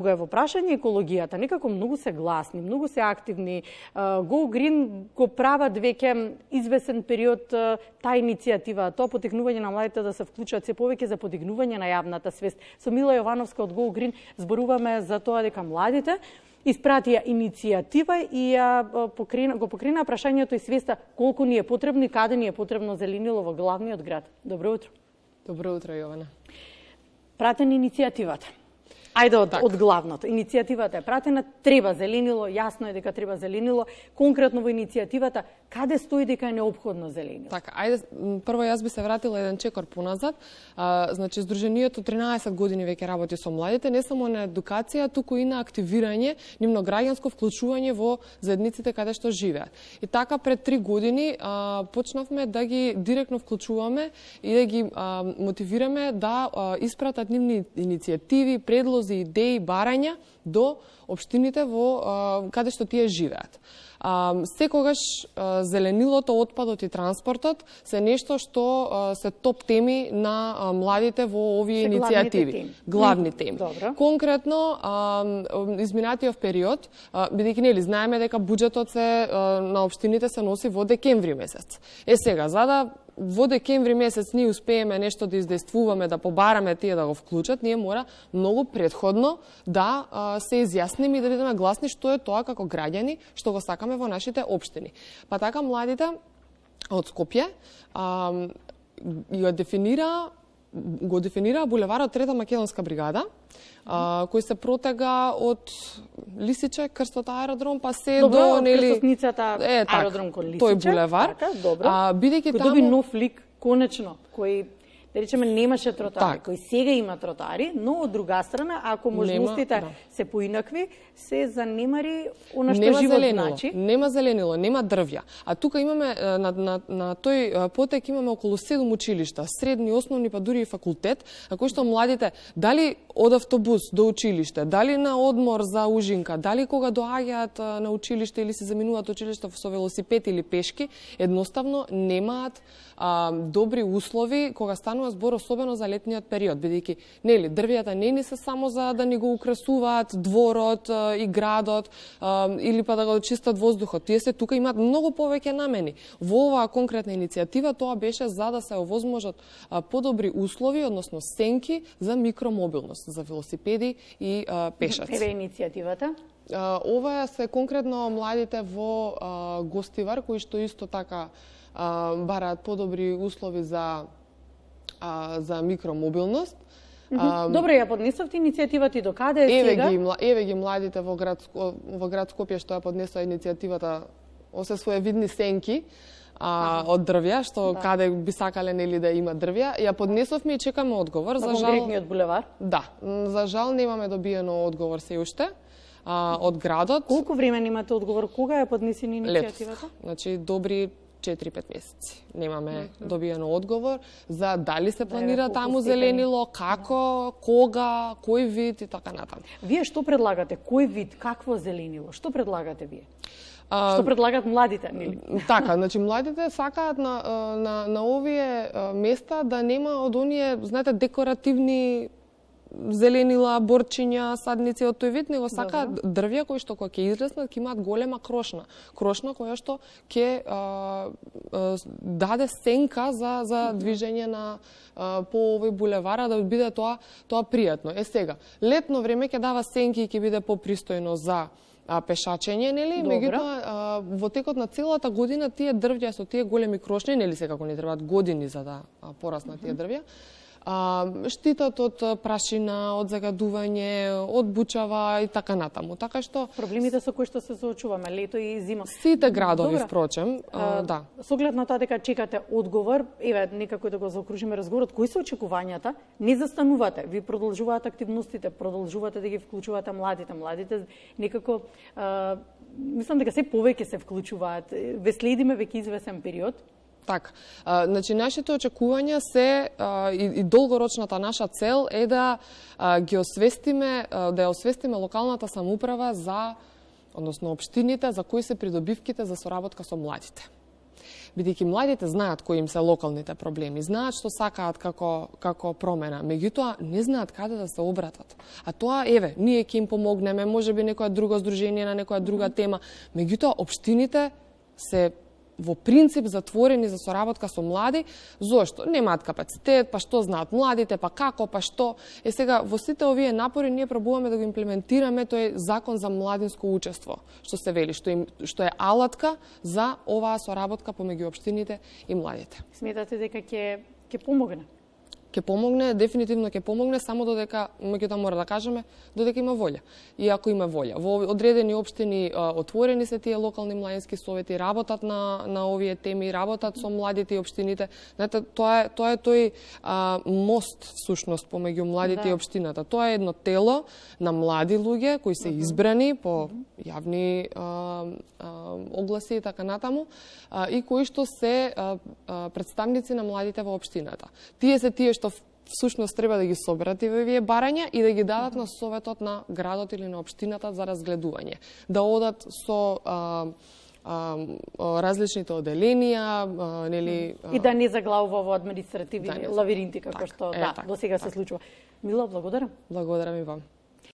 Кога е во прашање екологијата, некако многу се гласни, многу се активни. Go Green го прават веќе извесен период таа иницијатива, тоа потикнување на младите да се вклучат се повеќе за подигнување на јавната свест. Со Мила Јовановска од Go Green зборуваме за тоа дека младите испратија иницијатива и го покрена прашањето и свеста колку ни е потребно и каде ни е потребно зеленило во главниот град. Добро утро. Добро утро, Јована. Пратена иницијативата. Ајде од главното. Иницијативата е пратена, треба зеленило, јасно е дека треба зеленило. Конкретно во иницијативата, каде стои дека е неопходно зеленило? Така, ајде, прво јас би се вратила еден чекор поназад. Значи, Сдруженијето 13 години веќе работи со младите, не само на едукација, туку и на активирање, нивно граѓанско вклучување во заедниците каде што живеат. И така, пред 3 години почнавме да ги директно вклучуваме и да ги мотивираме да испратат нивни иницијативи, предлози, идеи, барања до општините во каде што тие живеат. Секогаш зеленилото, отпадот и транспортот се нешто што се топ теми на младите во овие иницијативи. Главни теми. Добро. Конкретно, изминатиот период, бидејќи нели знаеме дека буџетот на општините се носи во декември месец. Сега, за да во декември месец ние успееме нешто да издействуваме, да побараме тие да го вклучат, ние мора многу претходно да се изјасниме и да бидеме гласни што е тоа како граѓани што го сакаме во нашите општини. Па така младите од Скопје го дефинира булеварот Трета македонска бригада, кој се протега од Лисиче, крстот аеродром, па се до нели крстосницата аеродром кон Лисиче. Тој булевар. Така, добро. Бидејќи таму доби нов лик конечно, кој да речеме немаше тротари, кој сега има тротари, но од друга страна, ако можностите се поинакви, се занемари она што живот значи. Нема зеленило, нема дрвја. А тука имаме на тој потек имаме околу 7 училишта, средни, основни, па дури и факултет, на кои што младите дали од автобус до училиште, дали на одмор за ужинка, дали кога доаѓаат на училиште или се заминуваат училиште со велосипед или пешки, едноставно немаат добри услови кога станува збор особено за летниот период, бидејќи нели дрвјата не ни се само за да ни го украсуваат дворот и градот или па да го чистат воздухот. Тие се тука имаат многу повеќе намени. Во оваа конкретна иницијатива тоа беше за да се овозможат подобри услови, односно сенки за микромобилност, за велосипеди и пешаци. Еве иницијативата. Ова се конкретно младите во Гостивар кои што исто така бараат подобри услови за микромобилност. Добро, ја поднесовте иницијативата и до каде е сега? Еве ги младите во град Скопје што ја поднесува иницијативата осе своевидни сенки од дрвја, што каде би сакале нели да има дрвја. Ја поднесовме и чекаме одговор. За жал конкретниот булевар? Да, за жал немаме добиено одговор се уште од градот. Колку време имате одговор? Кога ја поднесена иницијативата? Значи добри 4-5 месеци. Немаме добиено одговор за дали се планира таму зеленило, како, кога, кој вид и така натаму. Вие што предлагате? Кој вид, какво зеленило? Што предлагате вие? Што предлагаат младите, нели? Така, значи младите сакаат на овие места да нема од оние, знаете, декоративни зеленила, борчиња, садници од тој вид, него сакаат дрвја кои што кога ќе излеснат ќе имаат голема крошна која што ќе даде сенка за движење по овој булевар, да биде тоа пријатно. Сега, летно време ќе дава сенки и ќе биде попристојно за пешачење, нели? Меѓутоа, во текот на целата година тие дрвја со тие големи крошни, нели секако не требаат години за да пораснат тие дрвја, штитат од прашина, од загадување, од бучава и така натаму. Така што проблемите со кои што се соочуваме лето и зима. Сите градови впрочем, да. Со оглед на тоа дека чекате одговор, еве некако да го заокружиме разговорот, кои се очекувањата? Не застанувате, ви продолжуваат активностите, продолжувате да ги вклучувате младите. Младите некако мислам дека се повеќе се вклучуваат. Ве следиме веќе извесен период. Така, значи нашите очекувања се и долгорочната наша цел е да ги освестиме, да ја освестиме локалната самоуправа за, односно општините, за кои се придобивките за соработка со младите. бидејќи младите знаат кои им се локалните проблеми, знаат што сакаат како промена, меѓутоа не знаат каде да се обратат. А тоа еве, ние ќе им помогнеме, можеби некоја друго здружение на некоја друга тема, меѓутоа општините се во принцип затворени за соработка со млади. Зошто? Немаат капацитет, па што знаат младите, па како, па што. Сега, во сите овие напори ние пробуваме да го имплементираме тој закон за младинско учество, што се вели, што е алатка за оваа соработка помеѓу општините и младите. Сметате дека ќе помогне? Ќе помогне, дефинитивно ќе помогне, само додека, меѓутоа мора да кажеме, додека има волја. И ако има волја. Во одредени општини отворени се тие локални младински совети, работат на овие теми, работат со младите и општините. Знаете, тоа е тој мост всушност помеѓу младите и општината. Тоа е едно тело на млади луѓе кои се избрани по јавни огласи и така натаму, и кои што се представници на младите во општината. Тие се тие што всушност треба да ги соберат овие барања и да ги дадат на советот на градот или на општината за разгледување. Да одат со различните оделенија, нели... И да не заглавува во административни лавиринти, како што до сега се случува. Мила, благодарам. Благодарам и вам.